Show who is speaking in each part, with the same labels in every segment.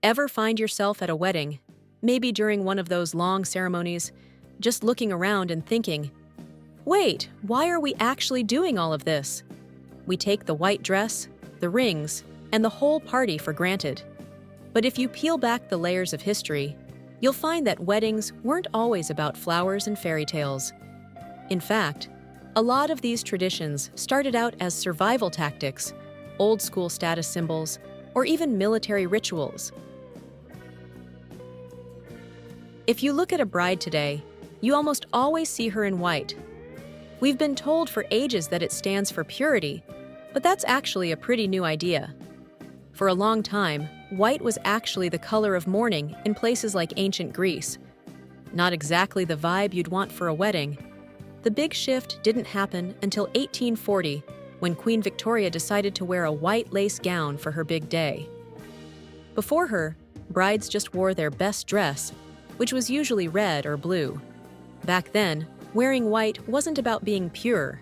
Speaker 1: Ever find yourself at a wedding, maybe during one of those long ceremonies, just looking around and thinking, wait, why are we actually doing all of this? We take the white dress, the rings, and the whole party for granted. But if you peel back the layers of history, you'll find that weddings weren't always about flowers and fairy tales. In fact, a lot of these traditions started out as survival tactics, old-school status symbols, or even military rituals. If you look at a bride today, you almost always see her in white. We've been told for ages that it stands for purity, but that's actually a pretty new idea. For a long time, white was actually the color of mourning in places like ancient Greece. Not exactly the vibe you'd want for a wedding. The big shift didn't happen until 1840, when Queen Victoria decided to wear a white lace gown for her big day. Before her, brides just wore their best dress, which was usually red or blue. Back then, wearing white wasn't about being pure.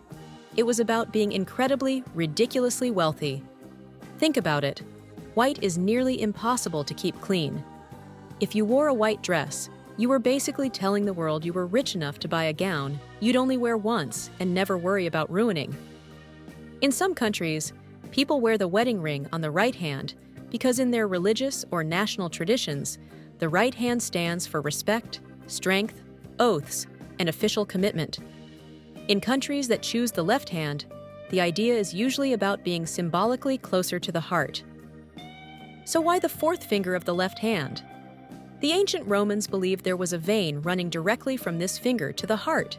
Speaker 1: It was about being incredibly, ridiculously wealthy. Think about it. White is nearly impossible to keep clean. If you wore a white dress, you were basically telling the world you were rich enough to buy a gown you'd only wear once and never worry about ruining. In some countries, people wear the wedding ring on the right hand because in their religious or national traditions, the right hand stands for respect, strength, oaths, and official commitment. In countries that choose the left hand, the idea is usually about being symbolically closer to the heart. So why the fourth finger of the left hand? The ancient Romans believed there was a vein running directly from this finger to the heart.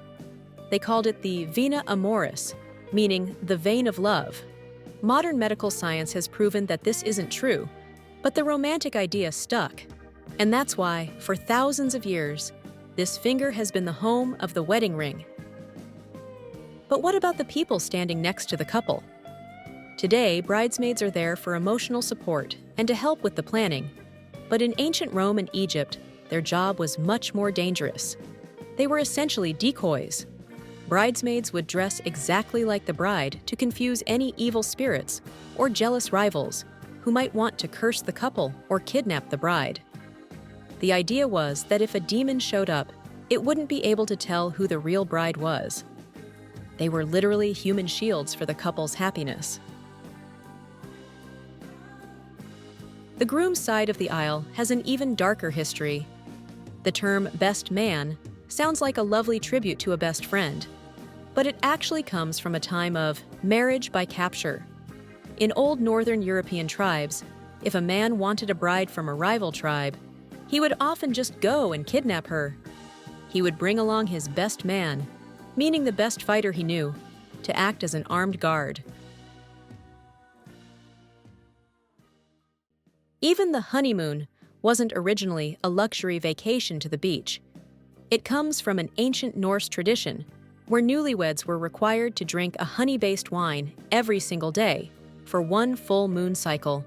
Speaker 1: They called it the vena amoris, meaning the vein of love. Modern medical science has proven that this isn't true, but the romantic idea stuck. And that's why, for thousands of years, this finger has been the home of the wedding ring. But what about the people standing next to the couple? Today, bridesmaids are there for emotional support and to help with the planning. But in ancient Rome and Egypt, their job was much more dangerous. They were essentially decoys. Bridesmaids would dress exactly like the bride to confuse any evil spirits or jealous rivals who might want to curse the couple or kidnap the bride. The idea was that if a demon showed up, it wouldn't be able to tell who the real bride was. They were literally human shields for the couple's happiness. The groom's side of the aisle has an even darker history. The term best man sounds like a lovely tribute to a best friend, but it actually comes from a time of marriage by capture. In old northern European tribes, if a man wanted a bride from a rival tribe, he would often just go and kidnap her. He would bring along his best man, meaning the best fighter he knew, to act as an armed guard. Even the honeymoon wasn't originally a luxury vacation to the beach. It comes from an ancient Norse tradition where newlyweds were required to drink a honey-based wine every single day for one full moon cycle,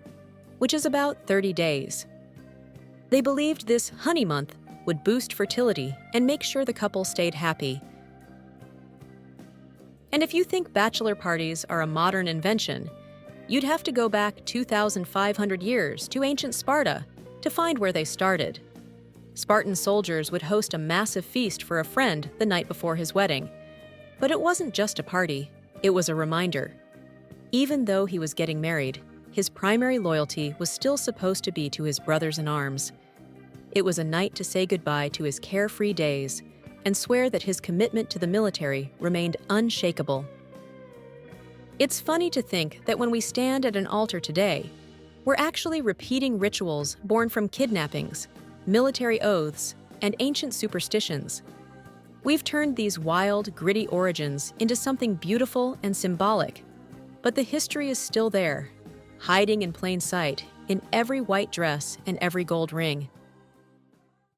Speaker 1: which is about 30 days. They believed this honey month would boost fertility and make sure the couple stayed happy. And if you think bachelor parties are a modern invention, you'd have to go back 2,500 years to ancient Sparta to find where they started. Spartan soldiers would host a massive feast for a friend the night before his wedding. But it wasn't just a party, it was a reminder. Even though he was getting married, his primary loyalty was still supposed to be to his brothers in arms. It was a night to say goodbye to his carefree days and swear that his commitment to the military remained unshakable. It's funny to think that when we stand at an altar today, we're actually repeating rituals born from kidnappings, military oaths, and ancient superstitions. We've turned these wild, gritty origins into something beautiful and symbolic, but the history is still there, hiding in plain sight in every white dress and every gold ring.